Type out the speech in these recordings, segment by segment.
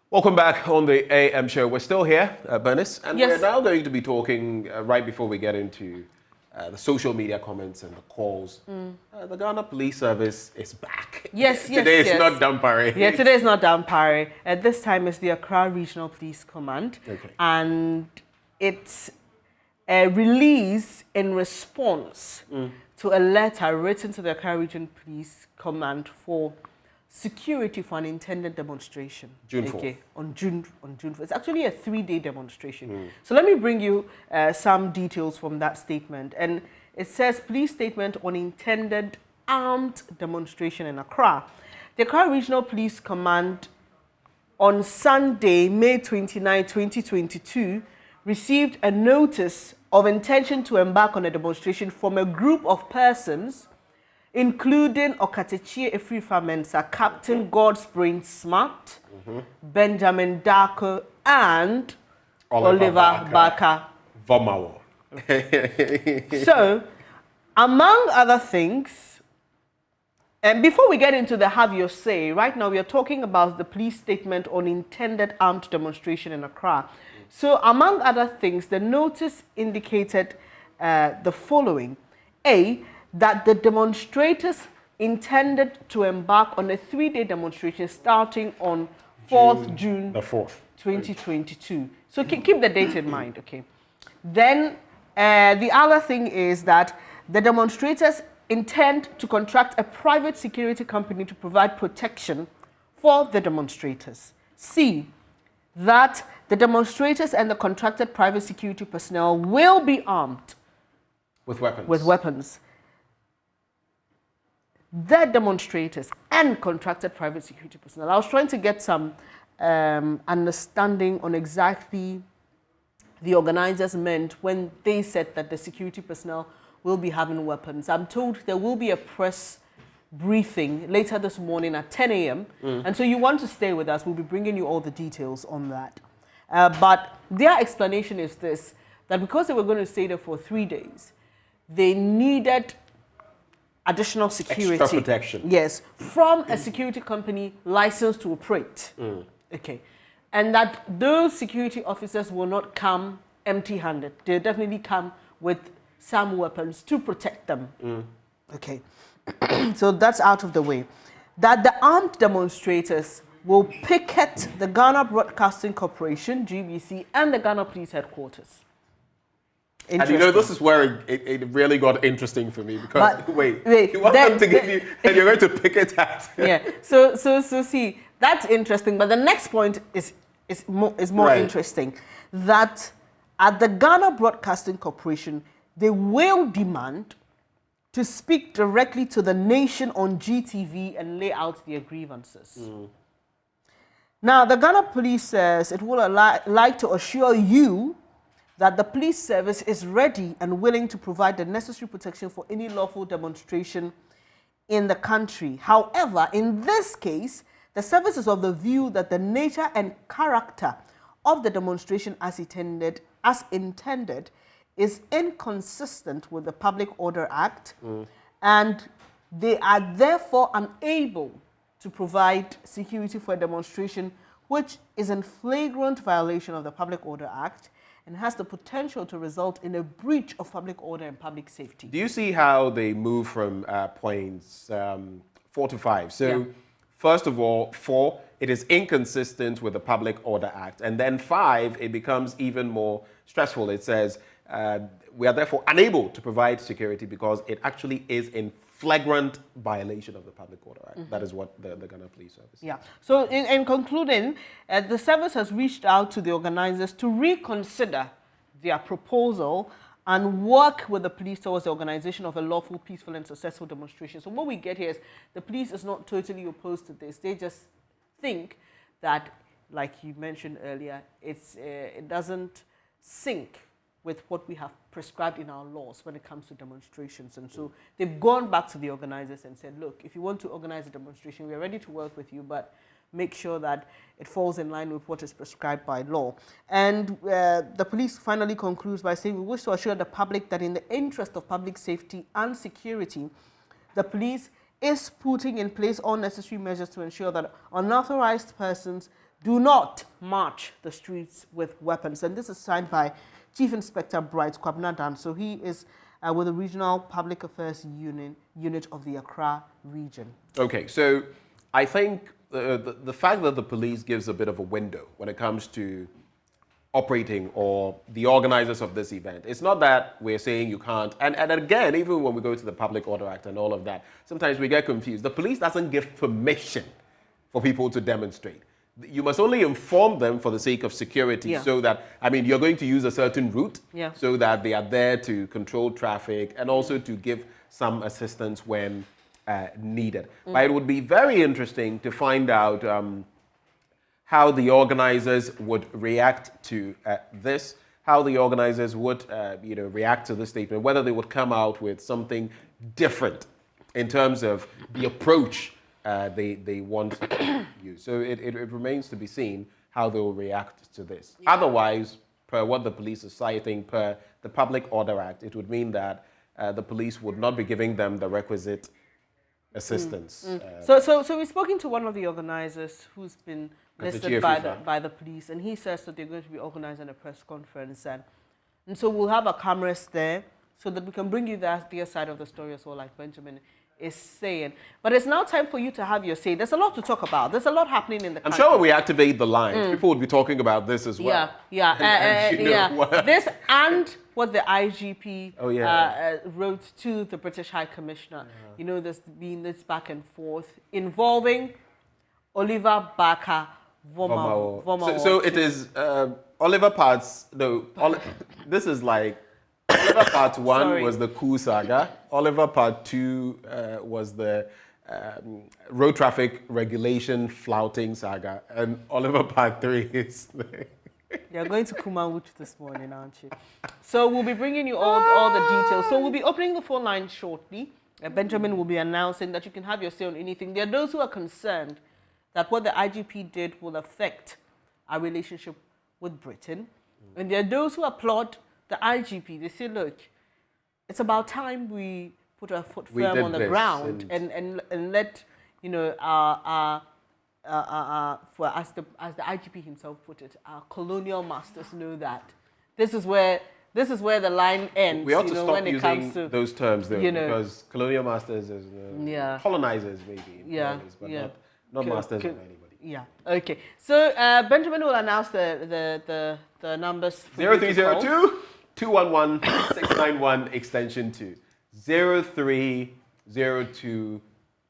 Welcome back on the AM show. We're still here, Bernice, and Yes. we're now going to be talking right before we get into the social media comments and the calls. The Ghana Police Service is back. Yes, yes, Today yes. is not done parade. Yeah, today is not done parade. At this time, it's the Accra Regional Police Command, Okay. and it's a release in response to a letter written to the Accra Regional Police Command for security for an intended demonstration. June 4th. Okay, on June 4th. It's actually a 3-day demonstration. So let me bring you some details from that statement. And it says, police statement on intended armed demonstration in Accra. The Accra Regional Police Command on Sunday, May 29, 2022, received a notice of intention to embark on a demonstration from a group of persons including Okatechie Efrifa Mensah, Captain Godspring Smart, Benjamin Darko, and Oliver Barker. Vomawo. So, among other things, and before we get into the have your say, right now we are talking about the police statement on intended armed demonstration in Accra. So, among other things, the notice indicated the following. A, that the demonstrators intended to embark on a 3-day demonstration starting on 4th June the 4th. 2022. So keep the date in mind, okay? Then the other thing is that the demonstrators intend to contract a private security company to provide protection for the demonstrators. C, that the demonstrators and the contracted private security personnel will be armed With weapons. with weapons. The demonstrators and contracted private security personnel. I was trying to get some understanding on exactly the organizers meant when they said that the security personnel will be having weapons. I'm told there will be a press briefing later this morning at 10 a.m. And so you want to stay with us. We'll be bringing you all the details on that. But their explanation is this, that because they were going to stay there for 3 days, they needed additional security. Extra protection. Yes, from a security company licensed to operate. Okay. And that those security officers will not come empty-handed. They'll definitely come with some weapons to protect them. Okay. So that's out of the way. That the armed demonstrators will picket the Ghana Broadcasting Corporation, GBC, and the Ghana Police Headquarters. And you know, this is where it really got interesting for me because, wait, you want them to give you, and you're going to pick it at. Yeah, so see, that's interesting, but the next point is more interesting, that at the Ghana Broadcasting Corporation, they will demand to speak directly to the nation on GTV and lay out their grievances. Now, the Ghana Police says it will like to assure you that the police service is ready and willing to provide the necessary protection for any lawful demonstration in the country. However, in this case, the service is of the view that the nature and character of the demonstration as intended is inconsistent with the Public Order Act, and they are therefore unable to provide security for a demonstration which is in flagrant violation of the Public Order Act and has the potential to result in a breach of public order and public safety. Do you see how they move from points 4 to 5? So, first of all, 4, it is inconsistent with the Public Order Act. And then 5, it becomes even more stressful. It says, we are therefore unable to provide security because it actually is in flagrant violation of the Public Order Act. That is what the Ghana Police Service. Yeah. So in concluding, the service has reached out to the organizers to reconsider their proposal and work with the police towards the organization of a lawful, peaceful, and successful demonstration. So what we get here is the police is not totally opposed to this. They just think that, like you mentioned earlier, it doesn't sync with what we have prescribed in our laws when it comes to demonstrations. And so they've gone back to the organizers and said, look, if you want to organize a demonstration, we're ready to work with you, but make sure that it falls in line with what is prescribed by law. And the police finally concludes by saying, we wish to assure the public that in the interest of public safety and security, the police is putting in place all necessary measures to ensure that unauthorized persons do not march the streets with weapons. And this is signed by Chief Inspector Bright Kwabnadan. So he is with the Regional Public Affairs Unit of the Accra region. Okay, so I think the fact that the police gives a bit of a window when it comes to operating or the organizers of this event. It's not that we're saying you can't. And again, even when we go to the Public Order Act and all of that, sometimes we get confused. The police doesn't give permission for people to demonstrate. You must only inform them for the sake of security, so that, I mean, you're going to use a certain route so that they are there to control traffic and also to give some assistance when needed. But it would be very interesting to find out how the organizers would react to this, how the organizers would react to this statement, whether they would come out with something different in terms of the approach they want to use. So it remains to be seen how they will react to this. Otherwise, per what the police are citing, per the Public Order Act, it would mean that the police would not be giving them the requisite assistance. So we've spoken to one of the organizers who's been listed by the police, and he says that they're going to be organizing a press conference, and so we'll have our cameras there so that we can bring you their side of the story as well, like Benjamin is saying. But it's now time for you to have your say. There's a lot to talk about. There's a lot happening in the country. I'm sure when we activate the lines, people would be talking about this as well. This and what the IGP wrote to the British High Commissioner. You know, there's been this back and forth involving Oliver Barker Vomao. So it is Oliver Parts. No, this is like Oliver Part 1 was the coup saga. Oliver Part 2 was the road traffic regulation flouting saga, and Oliver Part 3 is the. You're going to Kumawuch this morning, aren't you? So we'll be bringing you all the details. So we'll be opening the phone line shortly. Benjamin will be announcing that you can have your say on anything. There are those who are concerned that what the IGP did will affect our relationship with Britain. And there are those who applaud the IGP. They say, look, it's about time we put our foot firm on the ground and let, you know, as the IGP himself put it, our colonial masters know that this is where the line ends. We ought to stop using those terms, though, because colonial masters is colonizers, maybe. But not masters of anybody. Yeah. Okay. So Benjamin will announce the numbers. 0302 211 691 extension 2. 0302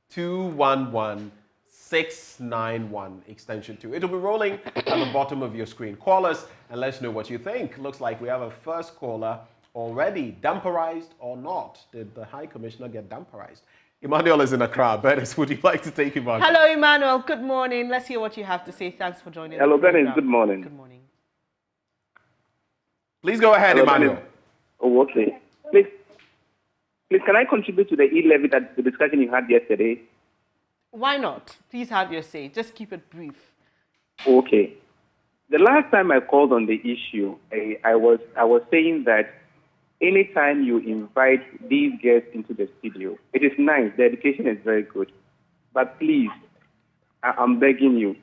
211 691 extension 2. It'll be rolling at the bottom of your screen. Call us and let us know what you think. Looks like we have a first caller already. Damperized or not? Did the High Commissioner get damperized? Emmanuel is in Accra. Bernice, would you like to take him on? Hello, Emmanuel. Good morning. Let's hear what you have to say. Thanks for joining us. Hello, Bernice. Good morning. Good morning. Please go ahead, Emmanuel. Bernice. Oh, okay. Please, can I contribute to the e-levy, the discussion you had yesterday? Why not? Please have your say. Just keep it brief. Okay. The last time I called on the issue, I was saying that anytime you invite these guests into the studio, it is nice. The education is very good. But please, I'm begging you,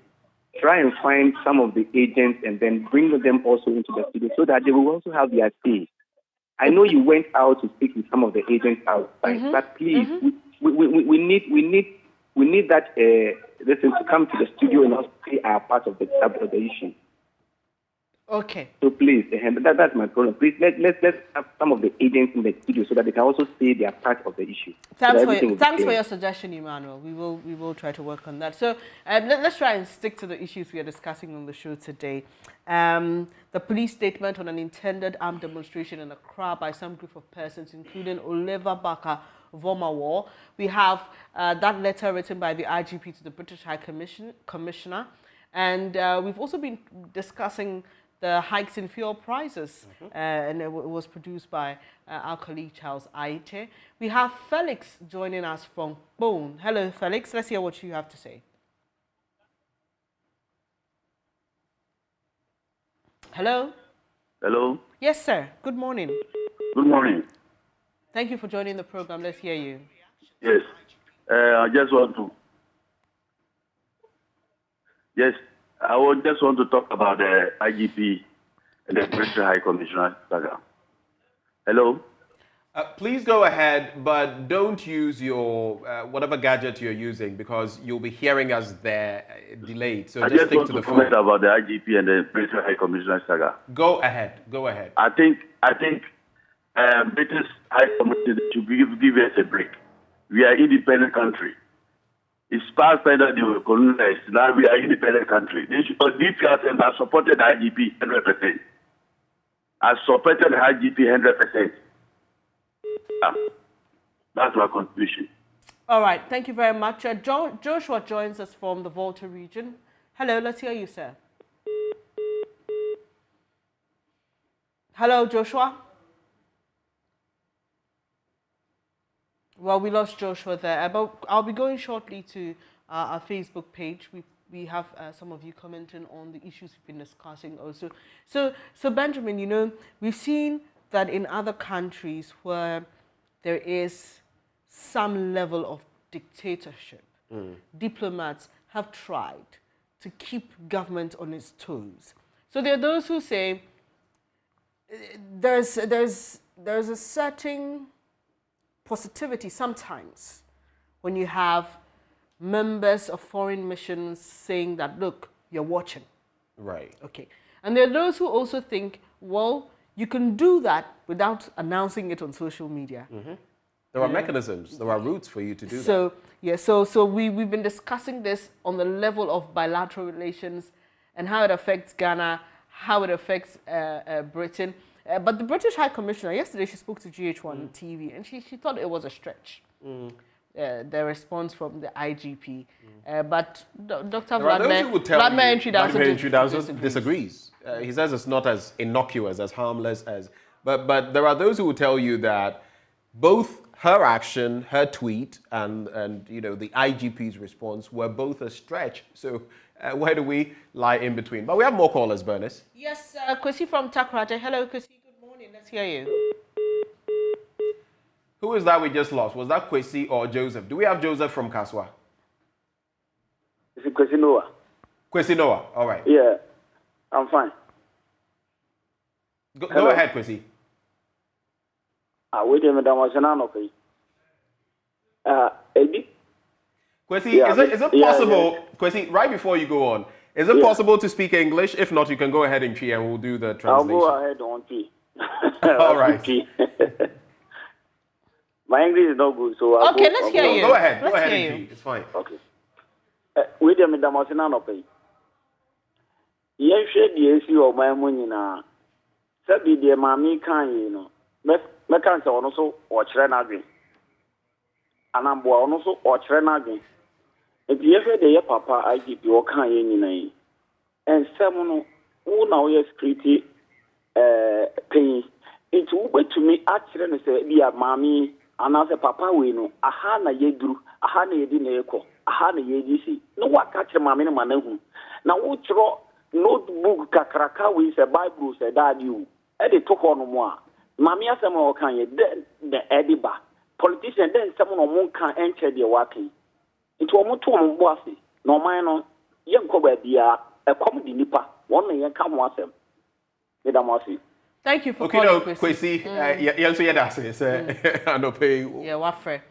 try and find some of the agents and then bring them also into the studio so that they will also have their say. I know you went out to speak with some of the agents outside, but please, we need that person to come to the studio and also play our part of the issue. Okay. So please, that's my problem. Please, let's have some of the agents in the studio so that they can also say their part of the issue. Thanks for your suggestion, Emmanuel. We will try to work on that. So let's try and stick to the issues we are discussing on the show today. The police statement on an intended armed demonstration in Accra by some group of persons, including Oliver Barker Vomao. We have that letter written by the IGP to the British High Commissioner, and we've also been discussing the hikes in fuel prices, and it was produced by our colleague Charles Aite. We have Felix joining us from Bone. Hello, Felix. Let's hear what you have to say. Hello? Hello? Yes, sir. Good morning. Good morning. Thank you for joining the program. Let's hear you. Yes. I just want to... Yes. I would just want to talk about the IGP and the British High Commissioner saga. Hello? Please go ahead, but don't use your whatever gadget you're using because you'll be hearing us there delayed. So I just just stick want to to the phone. comment about the IGP and the British High Commissioner saga. Go ahead. Go ahead. I think British High Commissioner should give us a break. We are an independent country. It's past time that they were colonized. Now we are an independent country. They should and I supported the IGP 100%. I supported the IGP 100%. That's my contribution. All right, thank you very much. Joshua joins us from the Volta region. Hello, let's hear you, sir. Hello, Joshua. Well, we lost Joshua there, but I'll be going shortly to our Facebook page. We have some of you commenting on the issues we've been discussing also. So Benjamin, you know, we've seen that in other countries where there is some level of dictatorship, diplomats have tried to keep government on its toes. So there are those who say there's a certain positivity sometimes when you have members of foreign missions saying that, look, you're watching. Right. Okay. And there are those who also think, well, you can do that without announcing it on social media. There are mechanisms, there are routes for you to do that. So, yeah, so we've been discussing this on the level of bilateral relations and how it affects Ghana, how it affects Britain. But the British High Commissioner, yesterday she spoke to GH1 TV and she thought it was a stretch. The response from the IGP. But Dr. Vladimir Entry disagrees. He says it's not as innocuous, as harmless as... But there are those who will tell you that both her action, her tweet, and you know, the IGP's response were both a stretch. So where do we lie in between? But we have more callers, Bernice. Yes, Kwesi from Takrate. Hello, Kwesi. Good morning. Let's hear you. Who is that we just lost? Was that Kwesi or Joseph? Do we have Joseph from Kaswa? Is it Kwesi Noah? Kwesi Noah, all right. Yeah, I'm fine. Go ahead, Kwesi. Wait a minute, I was okay. Eddie? Kwesi, Yeah, is it possible, Kwesi, right before you go on, is it possible to speak English? If not, you can go ahead in Chi and we'll do the translation. I'll go ahead on Chi. All right. My English is not good, so okay, let's hear you. Go ahead. Let's go ahead hear in you. Chi. It's fine. Okay. Wait a minute, I was okay. Yes, the issue of my money now. Sabi the mommy can, you know. Me can say also or again. And I'm also or again. If you ever the papa I give you can you and someone who now is pretty pain. It will to me actually say be a mommy and as a papa we know aha na yedru aha na yedi na eko aha na yedi no what catch mommy na manahu na wo tro notebook kakraka we say Bible say that you e dey to ho no mo a mommy asem o kan ye the ediba politician then someone no mo kan enche de wakin it wo mo to mo bo ase no man no ye nko ba bia e kom di nipa won na ye ka mo asem me da mo ase. Thank you for okay, calling, no, Kwesi. Yeah, so yeah, that's it. I don't pay. Yeah, wafre.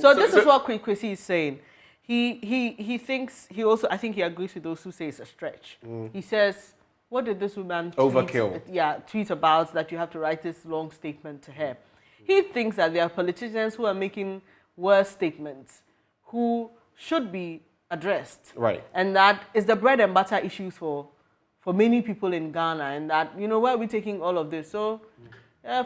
So this is what Kwesi is saying. He thinks I think he agrees with those who say it's a stretch. He says, what did this woman tweet about that you have to write this long statement to her? He thinks that there are politicians who are making worse statements who should be addressed. Right. And that is the bread and butter issues for many people in Ghana, and that, you know, where are we taking all of this? So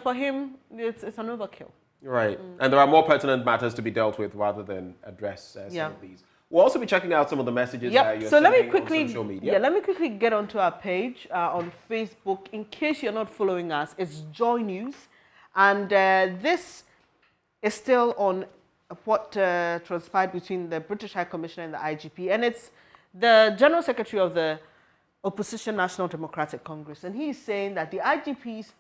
for him, it's an overkill. Right. And there are more pertinent matters to be dealt with rather than address some of these. We'll also be checking out some of the messages you're so let me sending quickly, on social media. let me quickly get onto our page on Facebook. In case you're not following us, it's Joy News. And this is still on what transpired between the British High Commissioner and the IGP. And it's the General Secretary of the Opposition National Democratic Congress. And he is saying that the IGP's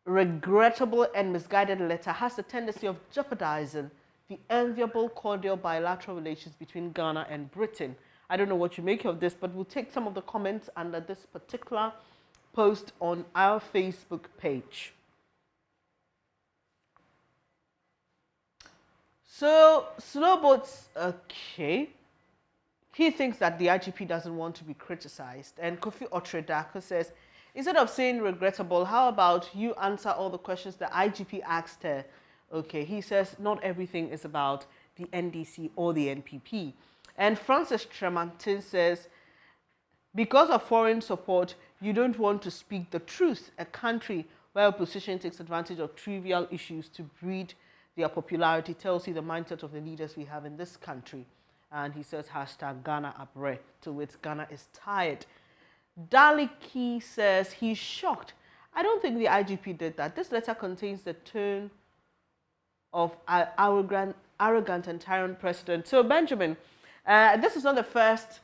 regrettable and misguided letter has the tendency of jeopardizing the enviable cordial bilateral relations between Ghana and Britain. I don't know what you make of this, but we'll take some of the comments under this particular post on our Facebook page. So, Snowboats, okay. He thinks that the IGP doesn't want to be criticized. And Kofi Otredako says, instead of saying regrettable, how about you answer all the questions the IGP asked her? Okay, he says not everything is about the NDC or the NPP. And Francis Tremantin says, because of foreign support, you don't want to speak the truth. A country where opposition takes advantage of trivial issues to breed their popularity tells you the mindset of the leaders we have in this country. And he says, hashtag Ghana Abre, to which Ghana is tired. Daliki says he's shocked. I don't think the IGP did that. This letter contains the tone of arrogant and tyrant president. So Benjamin, this is not the first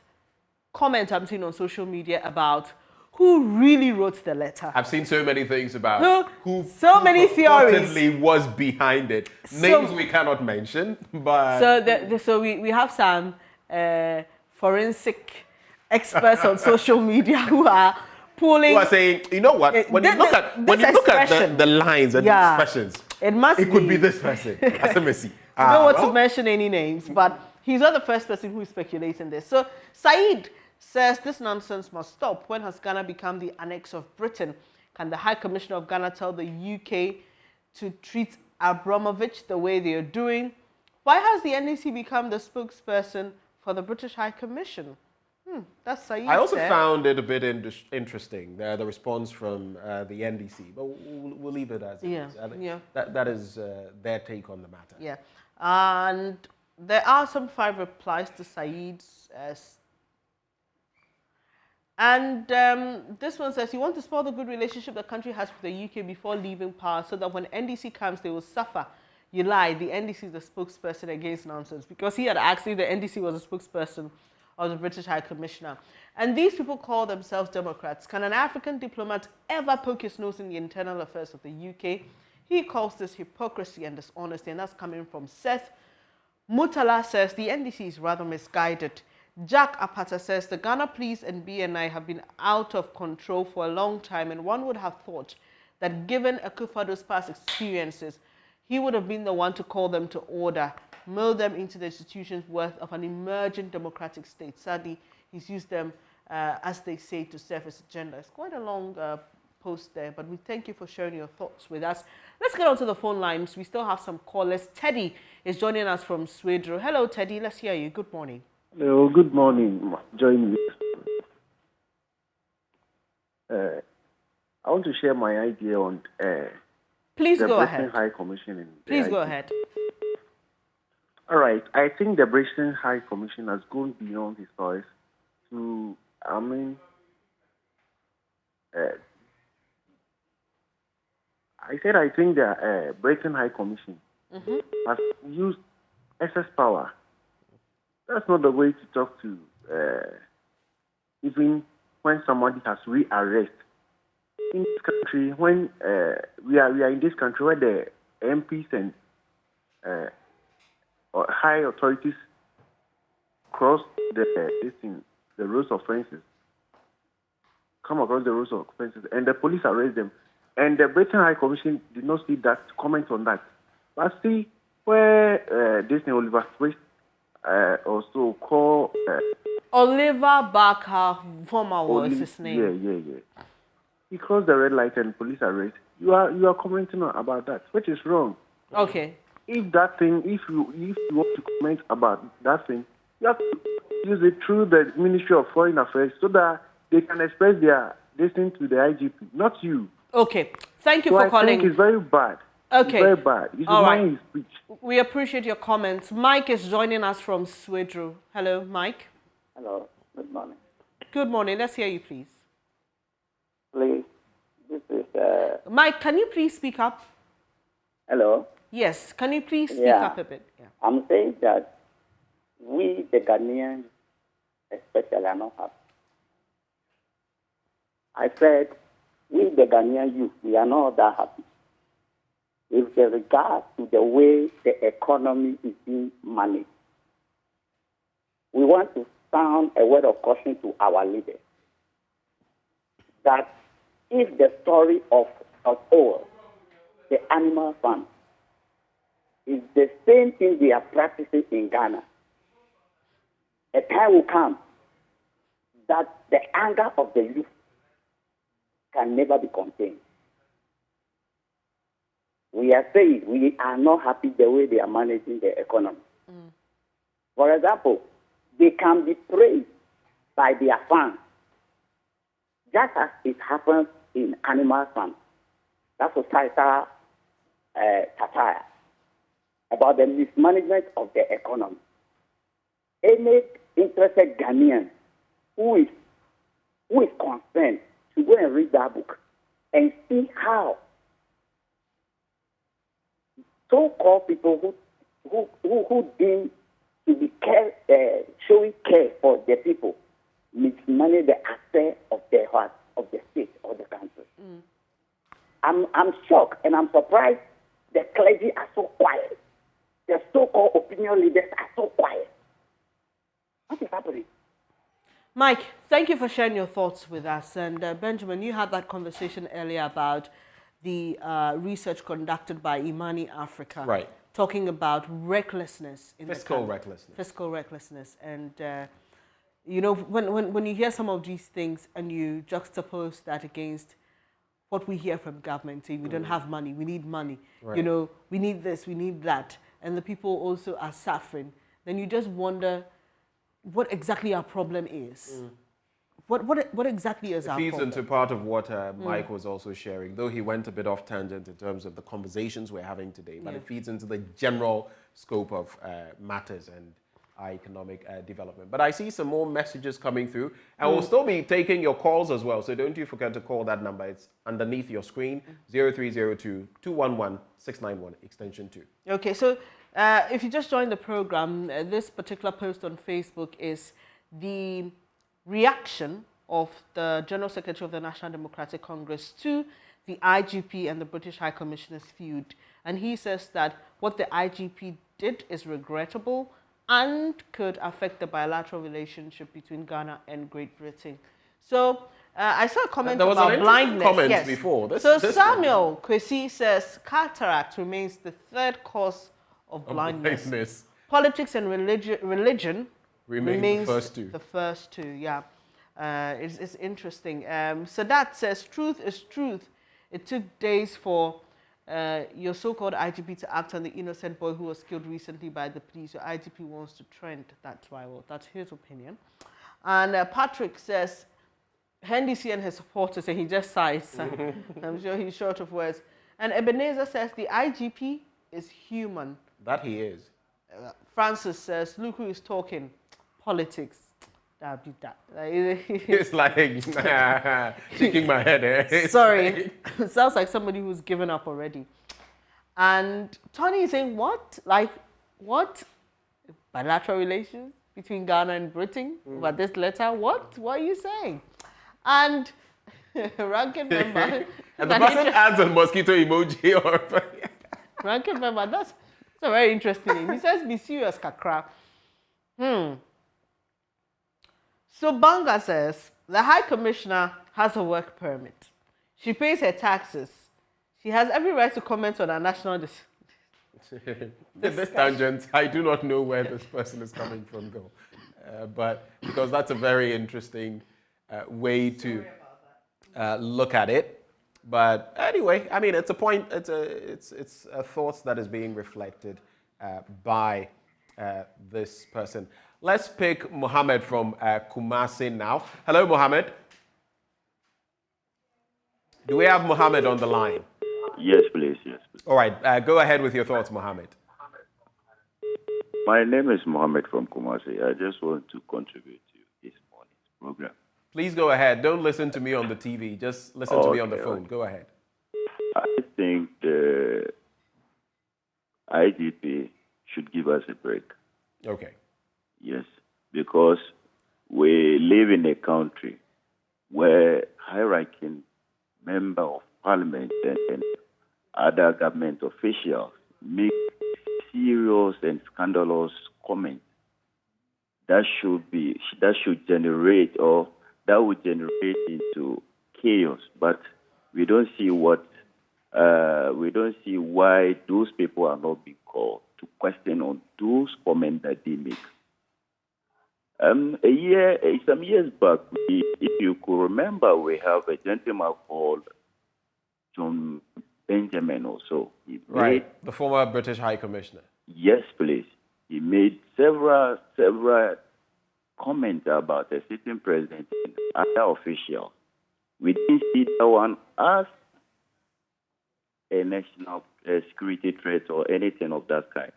comment I'm seeing on social media about who really wrote the letter. I've seen so many things about who many theories was behind it. Names we cannot mention, but so we have some forensic experts on social media who are pulling. Who are saying, you know what? When you look at the lines and the expressions, it could be this person. I don't want to mention any names, but he's not the first person who is speculating this. So Said says this nonsense must stop. When has Ghana become the annex of Britain? Can the High Commissioner of Ghana tell the UK to treat Abramovich the way they are doing? Why has the NDC become the spokesperson for the British High Commission? That's Said. I also found it a bit interesting, the response from the NDC, but we'll leave it as it is. I think that is their take on the matter. Yeah, and there are some 5 replies to Said's. This one says, you want to spoil the good relationship the country has with the UK before leaving power so that when NDC comes, they will suffer. You lie. The NDC is the spokesperson against nonsense, because he had asked if the NDC was a spokesperson of the British High Commissioner. And these people call themselves Democrats. Can an African diplomat ever poke his nose in the internal affairs of the UK? He calls this hypocrisy and dishonesty, and that's coming from Seth. Mutala says the NDC is rather misguided. Jack Apata says the Ghana Police and BNI have been out of control for a long time, and one would have thought that given Akufo-Addo's past experiences, he would have been the one to call them to order, mold them into the institutions worth of an emerging democratic state. Sadly, he's used them, as they say, to serve his agenda. It's quite a long post there, but we thank you for sharing your thoughts with us. Let's get on to the phone lines. We still have some callers. Teddy is joining us from Swedro. Hello, Teddy. Let's hear you. Good morning. Hello, good morning. Join me. I want to share my idea on Please the go British ahead. High Commission. Please go ahead. All right. I think the British High Commission has gone beyond his choice to, I think the Britain High Commission has used excess power. That's not the way to talk to, even when somebody has rearrested. In this country, when we are in this country where the MPs and or high authorities cross the rules of offences, come across the rules of offences, and the police arrest them. And the Britain High Commission did not see that, comment on that. But see, where this Oliver Twist also called... Oliver Barker, former was his name. Yeah. He crossed the red light and police arrest. You are commenting about that, which is wrong. Okay. If you want to comment about that thing, you have to use it through the Ministry of Foreign Affairs so that they can express their listening to the IGP, not you. Okay. Thank you for calling. I think it's very bad. Okay. It's very bad. You should mind his speech. We appreciate your comments. Mike is joining us from Swedro. Hello, Mike. Hello. Good morning. Good morning. Let's hear you, please. Please. This is... Mike, can you please speak up? Hello. Yes. Can you please speak up a bit? Yeah. I'm saying that we, the Ghanaians, especially, are not happy. I said, we, the Ghanaian youth, we are not that happy. With regard to the way the economy is being managed. We want to sound a word of caution to our leaders that if the story of old, the animal farm, is the same thing they are practicing in Ghana, a time will come that the anger of the youth can never be contained. We are saying we are not happy the way they are managing the economy. For example, they can be praised by their fans, just as it happens in animal farms. That's societal satire about the mismanagement of the economy. Any interested Ghanaian who is concerned to go and read that book and see how so-called people who deem to be showing care for the people mismanage the affair of the heart of the state or the country. I'm shocked and I'm surprised the clergy are so quiet. The so-called opinion leaders are so quiet. What is happening? Mike, thank you for sharing your thoughts with us. And Benjamin, you had that conversation earlier about the research conducted by Imani Africa. Right. Talking about recklessness. Fiscal recklessness. Fiscal recklessness. And, you know, when you hear some of these things and you juxtapose that against what we hear from government, saying we don't have money, we need money, right. You know, we need this, we need that, and the people also are suffering, then you just wonder what exactly our problem is. What exactly is our problem? It feeds into part of what Mike was also sharing, though he went a bit off tangent in terms of the conversations we're having today, but it feeds into the general scope of matters and our economic development. But I see some more messages coming through, and we'll still be taking your calls as well, so don't you forget to call that number. It's underneath your screen, 0302-211-691, extension 2. Okay, so if you just joined the program, this particular post on Facebook is the reaction of the General Secretary of the National Democratic Congress to the IGP and the British High Commissioner's feud. And he says that what the IGP did is regrettable and could affect the bilateral relationship between Ghana and Great Britain. So I saw a comment about blindness. Comment before. Samuel Kwesi says cataract remains the third cause of blindness. Politics and religion remains the first two. Yeah, it's interesting. Sadat says truth is truth. It took days for your so-called IGP to act on the innocent boy who was killed recently by the police. Your IGP wants to trend. That's why. Well, that's his opinion. And Patrick says, Henderson and his supporters, and he just sighs. I'm sure he's short of words. And Ebenezer says the IGP is human. That he is. Francis says, look who is talking. Politics. That'll be that. It's like shaking my head. Sorry. It sounds like somebody who's given up already. And Tony is saying, what? Like, what? Bilateral relations between Ghana and Britain over this letter? What? What are you saying? And ranking member. And the person adds a mosquito emoji or ranking member, that's a very interesting name. He says, be serious, Kakra. So Banga says, the High Commissioner has a work permit. She pays her taxes. She has every right to comment on our national this tangent, I do not know where this person is coming from, though. But because that's a very interesting way to look at it. But anyway, I mean, it's a point. It's a thought that is being reflected by this person. Let's pick Mohammed from Kumasi now. Hello, Mohammed. Do we have Mohammed on the line? Yes, please. Yes, please. All right. Go ahead with your thoughts, Mohammed. My name is Mohammed from Kumasi. I just want to contribute to this morning's program. Please go ahead. Don't listen to me on the TV. Just listen to me on the phone. Go ahead. I think the IGP should give us a break. Okay. Yes, because we live in a country where high-ranking member of parliament and other government officials make serious and scandalous comments that should generate, or that would generate into chaos. But we don't see why those people are not being called to question on those comments that they make. Some years back, if you could remember, we have a gentleman called John Benjamin also. The former British High Commissioner. Yes, please. He made several comments about a sitting president and other officials. We didn't see that one as a national security threat or anything of that kind.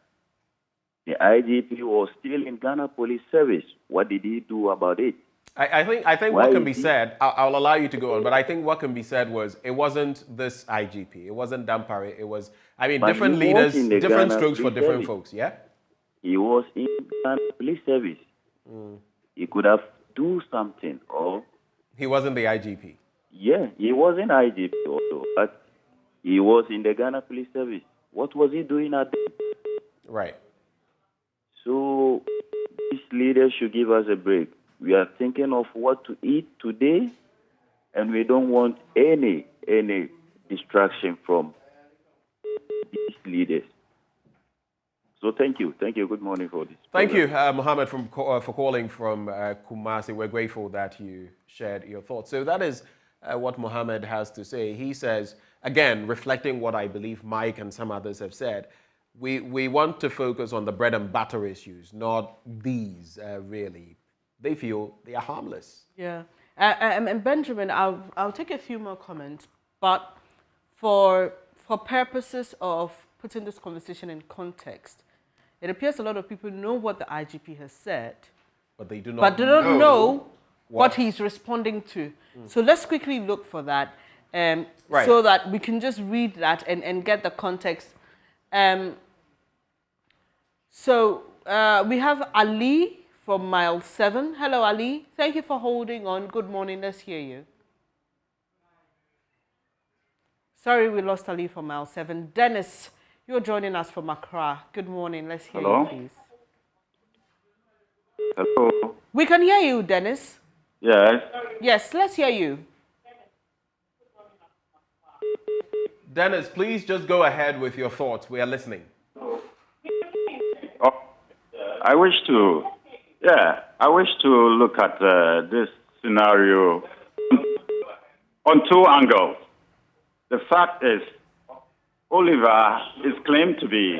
The IGP was still in Ghana Police Service. What did he do about it? I think what can be said, I'll allow you to go on, but I think what can be said was it wasn't this IGP, it wasn't Dampare, it was, different leaders, different strokes for different folks, yeah? He was in Ghana Police Service. He could have do something, or... He wasn't the IGP? Yeah, he wasn't IGP also, but he was in the Ghana Police Service. What was he doing at that? Right. So, these leaders should give us a break. We are thinking of what to eat today, and we don't want any distraction from these leaders. So thank you. Good morning for this. Thank you, Mohammed, for calling from Kumasi. We're grateful that you shared your thoughts. So that is what Mohammed has to say. He says, again, reflecting what I believe Mike and some others have said, we want to focus on the bread and butter issues, not these, really. They feel they are harmless. Yeah. And Benjamin, I'll take a few more comments, but for purposes of putting this conversation in context, it appears a lot of people know what the IGP has said, but they do not know what he's responding to. So let's quickly look for that, so that we can just read that and get the context. So we have Ali from mile 7. Hello, Ali. Thank you for holding on. Good morning. Let's hear you. Sorry, we lost Ali from mile 7. Dennis, you're joining us from Accra. Good morning. Let's hear you, please. Hello. We can hear you, Dennis. Yes. Yes, let's hear you. Dennis, please just go ahead with your thoughts. We are listening. I wish to look at this scenario on two angles. The fact is, Oliver is claimed to be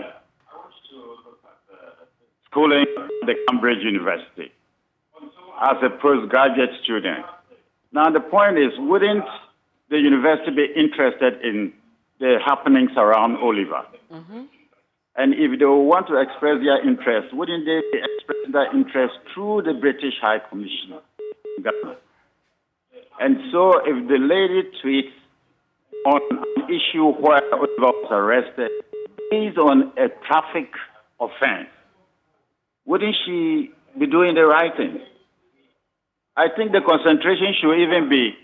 schooling at the Cambridge University as a postgraduate student. Now, the point is, wouldn't the university be interested in the happenings around Oliver? And if they want to express their interest, wouldn't they express their interest through the British High Commissioner? And so if the lady tweets on an issue where Oliver was arrested based on a traffic offense, wouldn't she be doing the right thing? I think the concentration should even be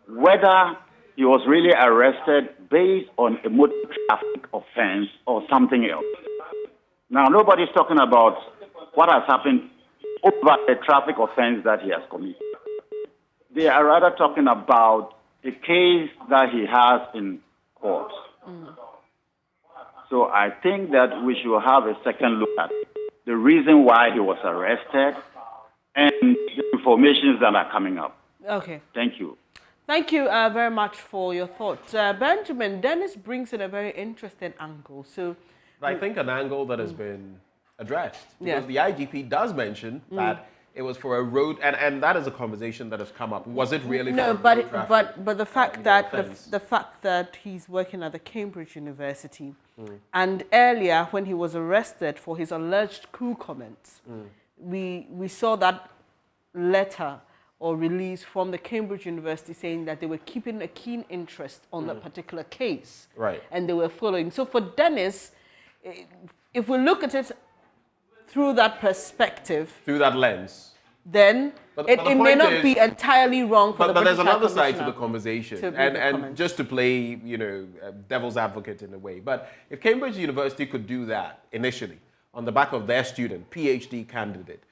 whether he was really arrested based on a motor traffic offense or something else. Now, nobody's talking about what has happened over a traffic offense that he has committed. They are rather talking about the case that he has in court. So I think that we should have a second look at the reason why he was arrested and the information that are coming up. Okay. Thank you. Thank you very much for your thoughts. Benjamin, Dennis brings in a very interesting angle. So, I think an angle that has been addressed, because the IGP does mention that it was for a road, and that is a conversation that has come up. Was it really for a road traffic? But the fact that the fact that he's working at the Cambridge University, and earlier when he was arrested for his alleged coup comments, we saw that letter or release from the Cambridge University saying that they were keeping a keen interest on that particular case. Right. And they were following. So for Dennis, if we look at it through that perspective, through that lens, then it may not be entirely wrong for the British But there's another side to the conversation, and just to play, devil's advocate in a way. But if Cambridge University could do that initially on the back of their student, PhD candidate,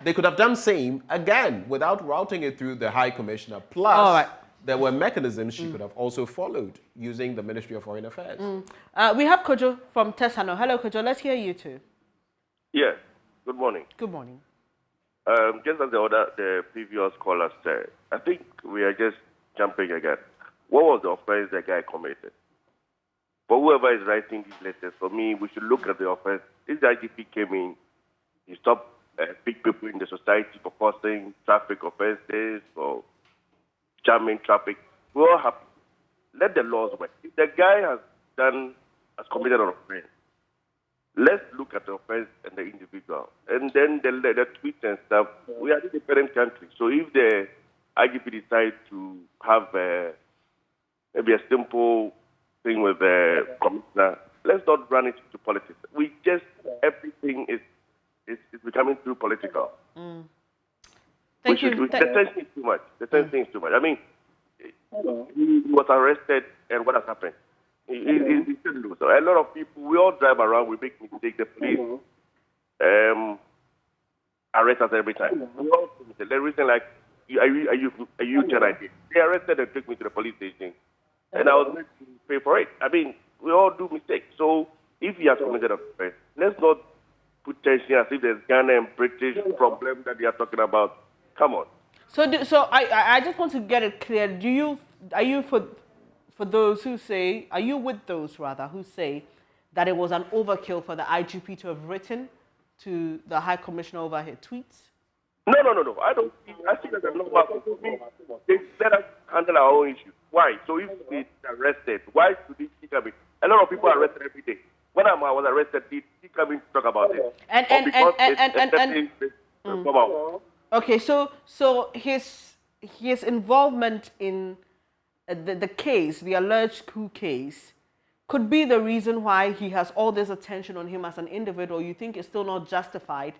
they could have done same again without routing it through the High Commissioner. Plus, there were mechanisms she could have also followed using the Ministry of Foreign Affairs. We have Kojo from Tesano. Hello, Kojo. Let's hear you too. Yes. Good morning. Good morning. Just as the previous caller said, I think we are just jumping again. What was the offense the guy committed? For whoever is writing these letters, for me, we should look at the offense. If the IGP came in, he stopped big people in the society for causing traffic offenses or jamming traffic. We're all happy. Let the laws work. If the guy has committed an offense, let's look at the offense and the individual. And then the tweets and stuff, we are an independent country. So if the IGP decides to have maybe a simple thing with the commissioner, let's not run it into politics. Everything is becoming too political. Thank you. The tension is too much. The tension is too much. I mean, he was arrested, and what has happened? He shouldn't lose. So a lot of people, we all drive around, we make mistakes. The police arrest us every time. The reason, like, are you Chinese? They arrested and took me to the police station, and I was going to pay for it. I mean, we all do mistakes. So if he has committed an offense, let's not put tension as if there's Ghana and British problem that they are talking about. Come on. So I just want to get it clear. Are you for those who say, are you with those rather who say that it was an overkill for the IGP to have written to the High Commissioner over her tweets? No. I think that's a normal thing. Let us handle our own issues. Why? So if he's arrested, why should he come in? A lot of people are arrested every day. When I was arrested, did he come in to talk about it? Okay, so his involvement in the case, the alleged coup case, could be the reason why he has all this attention on him as an individual. You think it's still not justified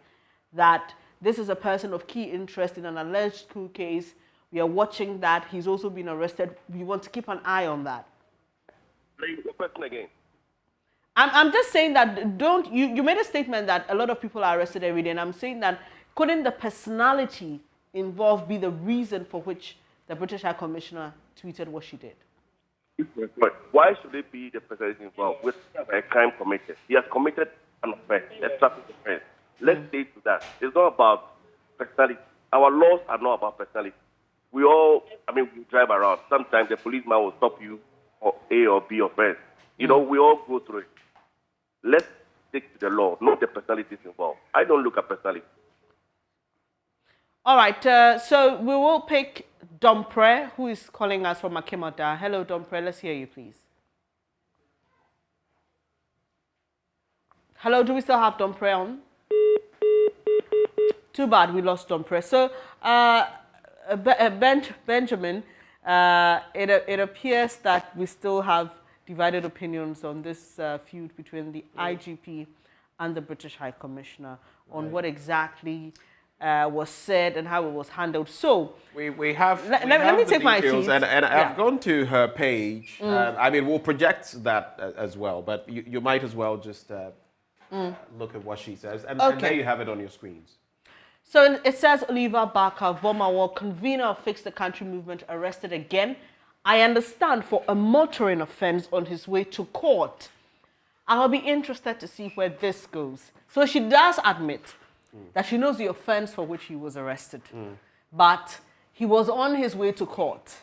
that this is a person of key interest in an alleged coup case. We are watching that. He's also been arrested. We want to keep an eye on that. The question again. I'm just saying that you made a statement that a lot of people are arrested every day, and I'm saying that couldn't the personality involved be the reason for which the British High Commissioner tweeted what she did? But why should it be the personality involved with a crime committed? He has committed an offense, a traffic offense. Let's stay to that. It's not about personality. Our laws are not about personality. We drive around. Sometimes the policeman will stop you for A or B offense. We all go through it. Let's stick to the law, not the personalities involved. I don't look at personality. All right, so we will pick Dompre, who is calling us from Akimota. Hello, Dompre. Let's hear you, please. Hello, do we still have Dompre on? Too bad we lost Dompre. So, Benjamin, it appears that we still have divided opinions on this feud between the IGP and the British High Commissioner on what exactly was said and how it was handled. So we have let me take my feed. And I've gone to her page. We'll project that as well, but you might as well just look at what she says, and there you have it on your screens. So it says Oliver Barker, Vomawa, convener of Fix the Country movement, arrested again. I understand, for a motoring offense on his way to court. I'll be interested to see where this goes. So she does admit that she knows the offense for which he was arrested, but he was on his way to court.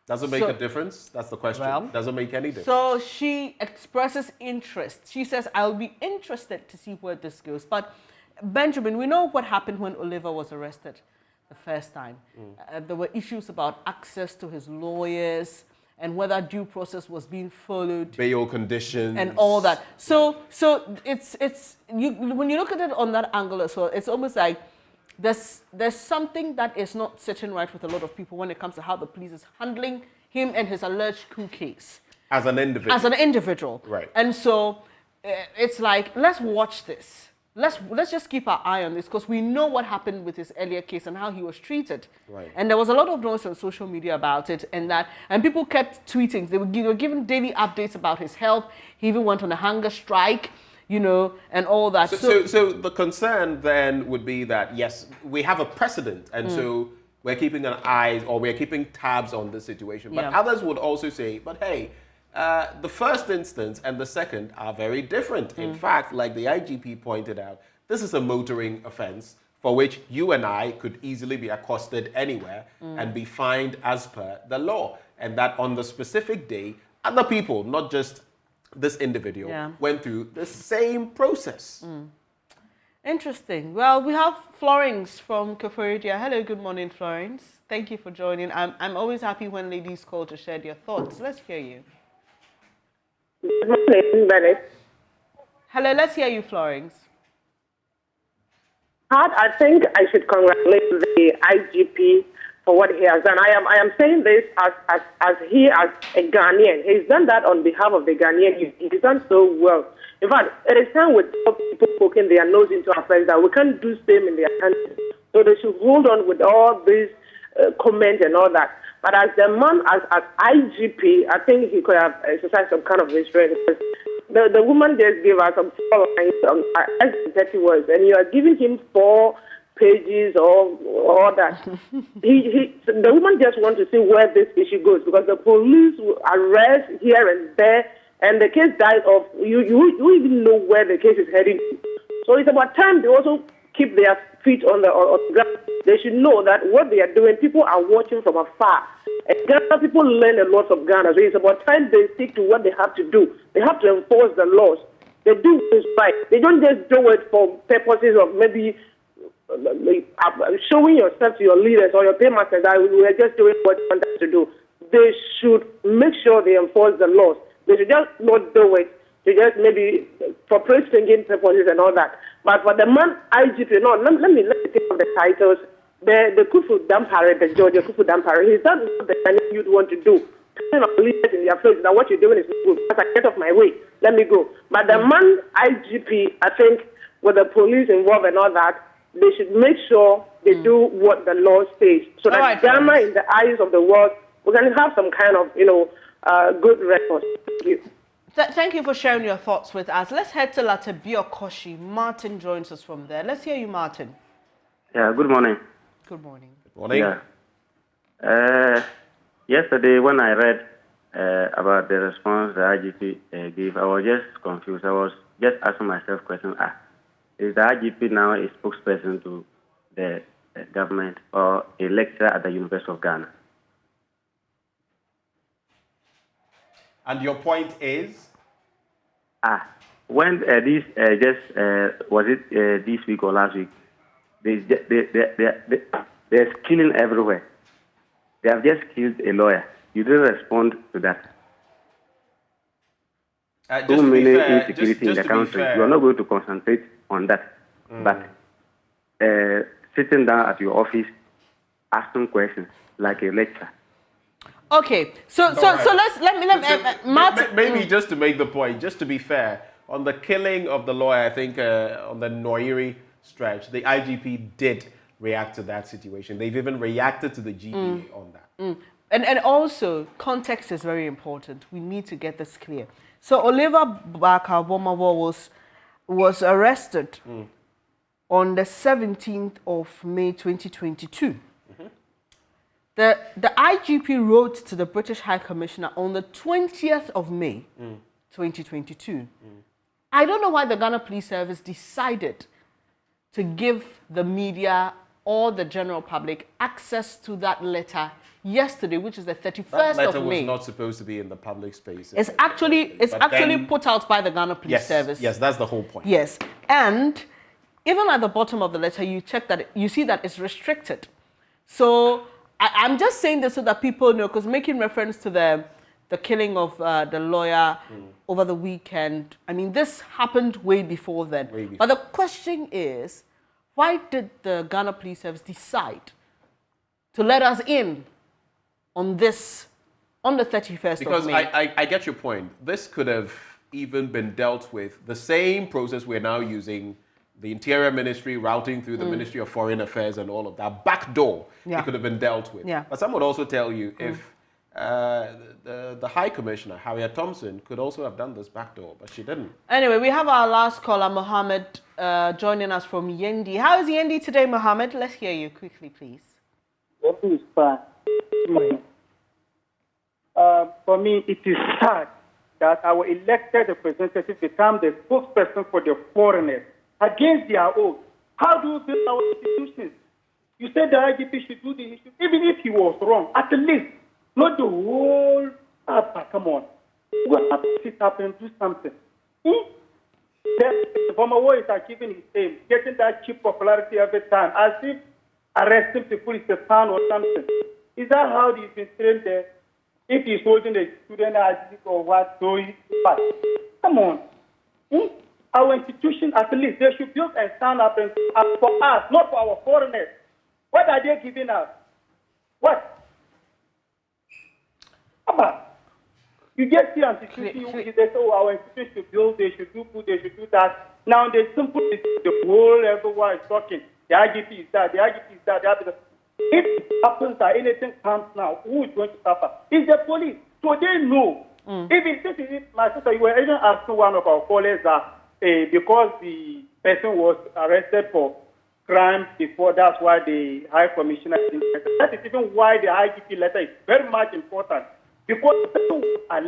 Does it make a difference? That's the question. Well, does it make any difference? So she expresses interest. She says, I'll be interested to see where this goes. But Benjamin, we know what happened when Oliver was arrested the first time. There were issues about access to his lawyers and whether due process was being followed. Bail conditions. And all that. So when you look at it on that angle as well, it's almost like there's something that is not sitting right with a lot of people when it comes to how the police is handling him and his alleged coup case. As an individual. As an individual. Right. And so it's like, let's watch this. Let's just keep our eye on this, because we know what happened with his earlier case and how he was treated. Right. And there was a lot of noise on social media about it, and people kept tweeting. They were giving daily updates about his health. He even went on a hunger strike. you know, and all that. So the concern then would be that, yes, we have a precedent, and so we're keeping an eye, or we're keeping tabs on the situation. But others would also say, but hey, the first instance and the second are very different. In fact, like the IGP pointed out, this is a motoring offense for which you and I could easily be accosted anywhere and be fined as per the law. And that on the specific day, other people, not just this individual, went through the same process. Interesting. Well, we have Florence from Koforidua. Hello, good morning, Florence. Thank you for joining. I'm always happy when ladies call to share their thoughts. Let's hear you. Good morning, Bennett. Hello, let's hear you, Florence. I think I should congratulate the IGP for what he has done. I am saying this as a Ghanaian. He's done that on behalf of the Ghanaian. He's done so well. In fact, it is time with people poking their nose into affairs that we can't do same in their country. So they should hold on with all these comments and all that. But as the man, as IGP, I think he could have exercised some kind of restraint. The woman just gave us some 4 lines, 30 words, and you are giving him 4 pages or all that. The woman just wants to see where this issue goes, because the police will arrest here and there, and the case dies off. You even know where the case is heading to. So it's about time they also keep their feet on the ground. They should know that what they are doing, people are watching from afar. And Ghana people learn a lot of Ghana. So it's about time they stick to what they have to do. They have to enforce the laws. They do this right. They don't just do it for purposes of maybe showing yourself to your leaders or your paymasters that we are just doing what you want us to do. They should make sure they enforce the laws. They should just not do it to just maybe for praise-singing purposes and all that. But for the man IGP, no, let me think of the titles. The Kufu Dampare, the George Kufu Dampare, he's done what the Ghanaian you'd want to do. Kind of leaders in their face that what you're doing is good. Because I get off my way. Let me go. But the man IGP, I think, with the police involved and all that, they should make sure they do what the law says, so that Ghana, in the eyes of the world, we're going to have some kind of, good record. Thank you. Thank you for sharing your thoughts with us. Let's head to Latebia Koshi. Martin joins us from there. Let's hear you, Martin. Yeah, good morning. Good morning. Good morning. Yeah. Yesterday, when I read about the response the IGP gave, I was just confused. I was just asking myself question, is the IGP now a spokesperson to the government or a lecturer at the University of Ghana? And your point is? When was it this week or last week? There's killing everywhere. They have just killed a lawyer. You didn't respond to that. So many insecurity in the country. You are not going to concentrate on that. But sitting down at your office, asking questions like a lecturer. Okay, so let me Martin. Maybe just to make the point, just to be fair, on the killing of the lawyer, I think on the Noiri stretch, the IGP did react to that situation. They've even reacted to the GPA on that. And also, context is very important. We need to get this clear. So Oliver Barker-Bomawo was arrested on the 17th of May 2022. The IGP wrote to the British High Commissioner on the 20th of May 2022. I don't know why the Ghana Police Service decided to give the media or the general public access to that letter yesterday, which is the 31st of May. That letter was not supposed to be in the public space. It's actually put out by the Ghana Police Service. Yes, that's the whole point. Yes, and even at the bottom of the letter, you check that you see that it's restricted. So I'm just saying this so that people know, because making reference to the killing of the lawyer over the weekend, I mean, this happened way before then. But the question is, why did the Ghana Police Service decide to let us in on this on the 31st because of May? Because I get your point. This could have even been dealt with the same process we're now using, the Interior Ministry routing through the Ministry of Foreign Affairs and all of that. Back door, it could have been dealt with. But some would also tell you if the High Commissioner, Harriet Thompson, could also have done this backdoor, but she didn't. Anyway, we have our last caller, Mohammed, joining us from Yendi. How is Yendi today, Mohammed? Let's hear you quickly, please. Yendi is fine. For me, it is sad that our elected representatives become the spokesperson for the foreigners against their oath. How do we build our institutions? You said the IGP should do the issue, even if he was wrong, at least, not the whole, come on. We have to sit up and do something. The former war is achieving his aim, getting that cheap popularity every time, as if arresting people is a fun or something. Is that how he's been trained there? If he's holding a student IGP or what, so he, but come on. Our institution, at least, they should build and stand up and for us, not for our foreigners. What are they giving us? What? You just see an institution, they say, oh, our institution should build, they should do good, they should do that. Now they simply, the whole everyone is talking. The IGP is that, the IGP is that, the IGP is that. If it happens that anything comes now, who is going to suffer? It's the police. So they know. Even this is it, my sister, you were even asking one of our callers that because the person was arrested for crime before, that's why the High Commissioner is interested. That is even why the IGP letter is very much important. Because people are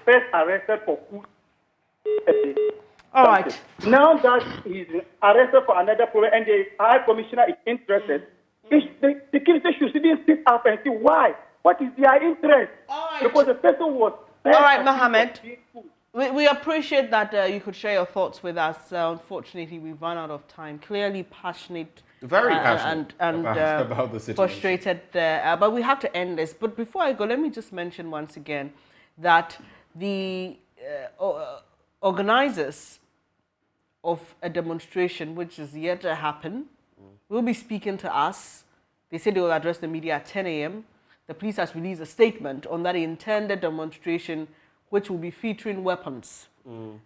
first arrested for food. All right. Now that he's arrested for another problem and the High Commissioner is interested, the security should sit up and see why. What is their interest? Right. Because the person was... All right, Mohammed. We appreciate that you could share your thoughts with us. Unfortunately, we've run out of time. Clearly passionate. Very passionate and about the situation. Frustrated there. But we have to end this. But before I go, let me just mention once again that the organizers of a demonstration, which is yet to happen, will be speaking to us. They said they will address the media at 10 a.m. The police has released a statement on that intended demonstration, which will be featuring weapons.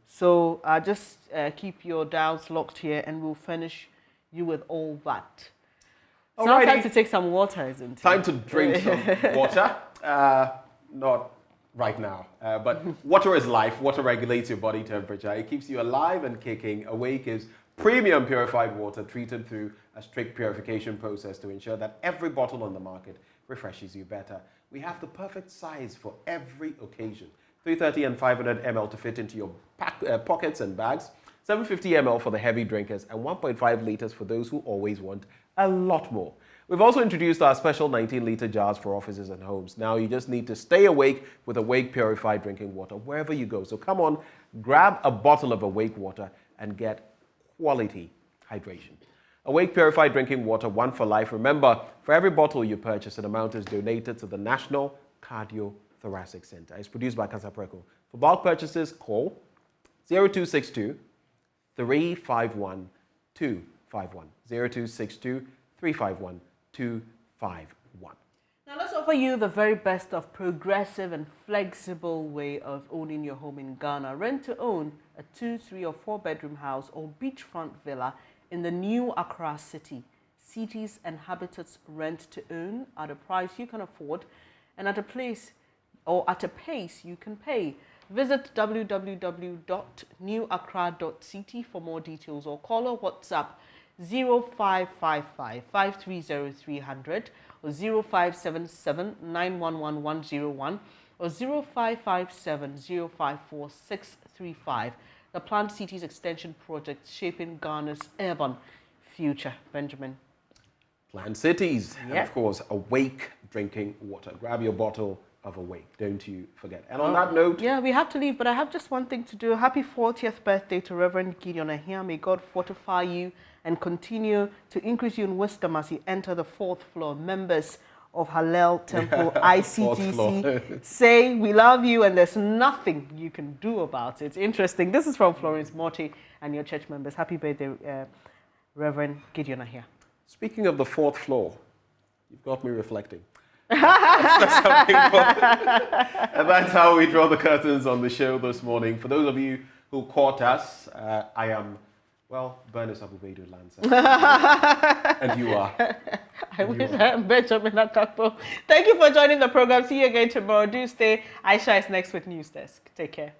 So just keep your dials locked here and we'll furnish you with all that. It's now time to take some water, isn't it? Time to drink some water. Not right now, but water is life. Water regulates your body temperature. It keeps you alive and kicking. Awake is premium purified water treated through a strict purification process to ensure that every bottle on the market refreshes you better. We have the perfect size for every occasion. 330 and 500 ml to fit into your pockets and bags, 750 ml for the heavy drinkers, and 1.5 liters for those who always want a lot more. We've also introduced our special 19-liter jars for offices and homes. Now you just need to stay awake with Awake Purified Drinking Water wherever you go. So come on, grab a bottle of Awake Water and get quality hydration. Awake Purified Drinking Water, one for life. Remember, for every bottle you purchase, an amount is donated to the National Cardiothoracic Center. It's produced by Casapreco. For bulk purchases, call 0262 351 251. 0262 351 251. Now let's offer you the very best of progressive and flexible way of owning your home in Ghana. Rent to own a 2, 3 or 4 bedroom house or beachfront villa in the new Accra city. Cities and habitats rent to own at a price you can afford and at a place or at a pace you can pay. Visit www.newaccra.ct for more details or call or WhatsApp 0555 530 300 or 0577 911 101 or 0557 054 635. The Planned Cities Extension Project shaping Ghana's urban future. Benjamin. Planned Cities. Yep. And of course, Awake Drinking Water. Grab your bottle of Awake. Don't you forget. And on that note... Yeah, we have to leave, but I have just one thing to do. Happy 40th birthday to Reverend Gideon Ahia. May God fortify you and continue to increase you in wisdom as you enter the 4th floor. Members of Hallel Temple ICGC say we love you and there's nothing you can do about it. Interesting. This is from Florence Morty and your church members. Happy birthday, Reverend Gideon Ahia. Speaking of the 4th floor, you've got me reflecting. And that's how we draw the curtains on the show this morning. For those of you who caught us, I am Well, Bernice Abubedu Lanza. And you are. I wish I am Benjamin Akakpo. Thank you for joining the program. See you again tomorrow. Do stay. Aisha is next with News Desk. Take care.